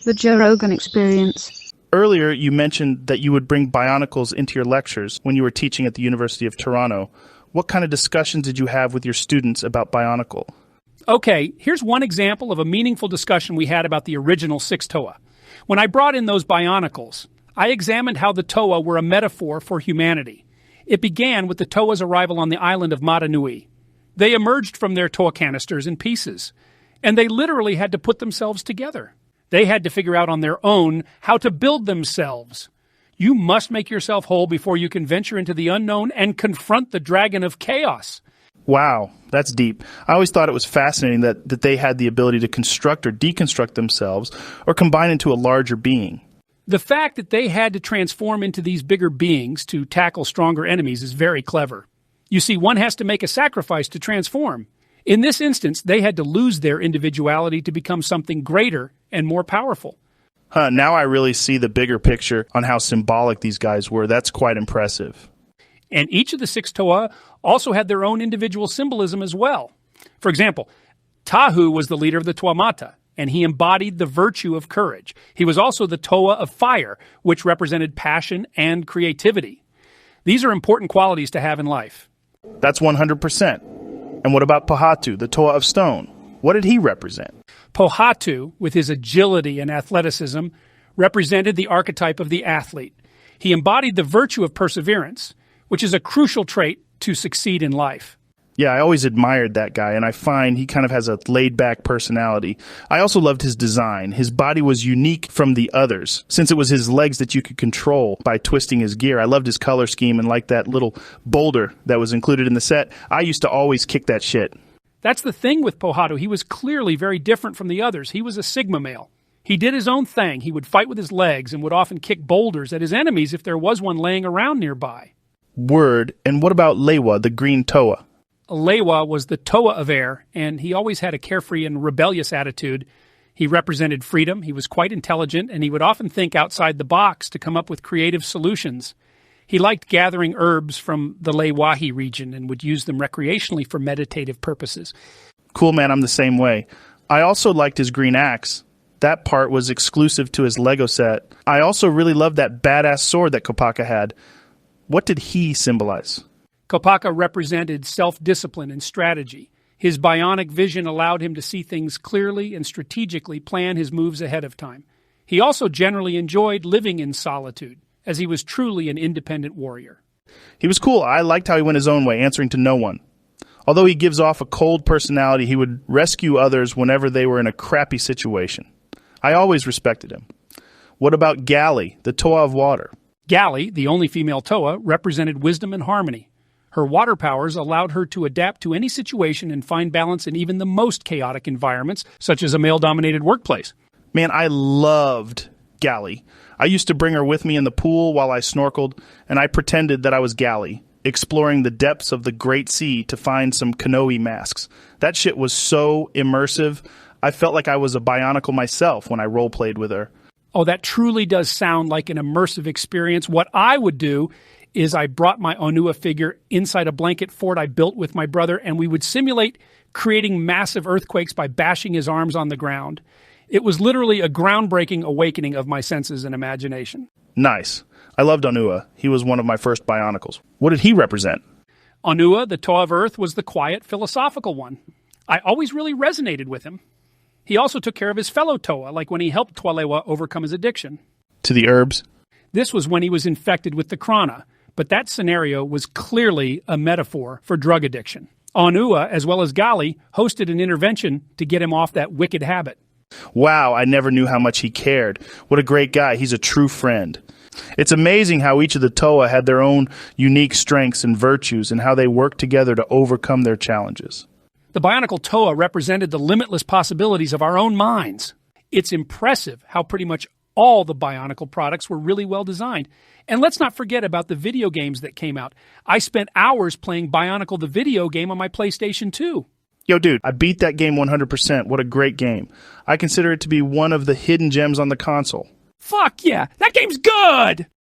The Joe Rogan Experience. Earlier, you mentioned that you would bring Bionicles into your lectures when you were teaching at the University of Toronto. What kind of discussions did you have with your students about Bionicle? Okay, here's one example of a meaningful discussion we had about the original 6 Toa. When I brought in those Bionicles, I examined how the Toa were a metaphor for humanity. It began with the Toa's arrival on the island of Mata Nui. They emerged from their Toa canisters in pieces, and they literally had to put themselves together. They had to figure out on their own how to build themselves. You must make yourself whole before you can venture into the unknown and confront the dragon of chaos. Wow, that's deep. I always thought it was fascinating that they had the ability to construct or deconstruct themselves or combine into a larger being. The fact that they had to transform into these bigger beings to tackle stronger enemies is very clever. You see, one has to make a sacrifice to transform. In this instance, they had to lose their individuality to become something greater and more powerful. Now I really see the bigger picture on how symbolic these guys were. That's quite impressive. And each of the 6 Toa also had their own individual symbolism as well. For example, Tahu was the leader of the Tuamata, and he embodied the virtue of courage. He was also the Toa of fire, which represented passion and creativity. These are important qualities to have in life. That's 100%. And what about Pohatu, the Toa of stone? What did he represent? Pohatu, with his agility and athleticism, represented the archetype of the athlete. He embodied the virtue of perseverance, which is a crucial trait to succeed in life. Yeah, I always admired that guy, and I find he kind of has a laid-back personality. I also loved his design. His body was unique from the others, since it was his legs that you could control by twisting his gear. I loved his color scheme, and like that little boulder that was included in the set, I used to always kick that shit. That's the thing with Pohatu. He was clearly very different from the others. He was a Sigma male. He did his own thing. He would fight with his legs and would often kick boulders at his enemies if there was one laying around nearby. Word. And what about Lewa, the green Toa? Lewa was the Toa of air, and he always had a carefree and rebellious attitude. He represented freedom, he was quite intelligent, and he would often think outside the box to come up with creative solutions. He liked gathering herbs from the Lewahi region and would use them recreationally for meditative purposes. Cool, man, I'm the same way. I also liked his green axe. That part was exclusive to his Lego set. I also really loved that badass sword that Kopaka had. What did he symbolize? Kopaka represented self-discipline and strategy. His bionic vision allowed him to see things clearly and strategically plan his moves ahead of time. He also generally enjoyed living in solitude, as he was truly an independent warrior. He was cool. I liked how he went his own way, answering to no one. Although he gives off a cold personality, he would rescue others whenever they were in a crappy situation. I always respected him. What about Gali, the Toa of water? Gali, the only female Toa, represented wisdom and harmony. Her water powers allowed her to adapt to any situation and find balance in even the most chaotic environments, such as a male-dominated workplace. Man, I loved Gali. I used to bring her with me in the pool while I snorkeled, and I pretended that I was Gali, exploring the depths of the Great Sea to find some Kanoe masks. That shit was so immersive, I felt like I was a Bionicle myself when I role-played with her. Oh, that truly does sound like an immersive experience. What I would do is I brought my Onua figure inside a blanket fort I built with my brother, and we would simulate creating massive earthquakes by bashing his arms on the ground. It was literally a groundbreaking awakening of my senses and imagination. Nice. I loved Onua. He was one of my first Bionicles. What did he represent? Onua, the Toa of Earth, was the quiet, philosophical one. I always really resonated with him. He also took care of his fellow Toa, like when he helped Tualewa overcome his addiction. To the herbs? This was when he was infected with the Krana, but that scenario was clearly a metaphor for drug addiction. Onua, as well as Gali, hosted an intervention to get him off that wicked habit. Wow, I never knew how much he cared. What a great guy. He's a true friend. It's amazing how each of the Toa had their own unique strengths and virtues and how they worked together to overcome their challenges. The Bionicle Toa represented the limitless possibilities of our own minds. It's impressive how pretty much all the Bionicle products were really well designed. And let's not forget about the video games that came out. I spent hours playing Bionicle the video game on my PlayStation 2. Yo, dude, I beat that game 100%. What a great game. I consider it to be one of the hidden gems on the console. Fuck yeah, that game's good!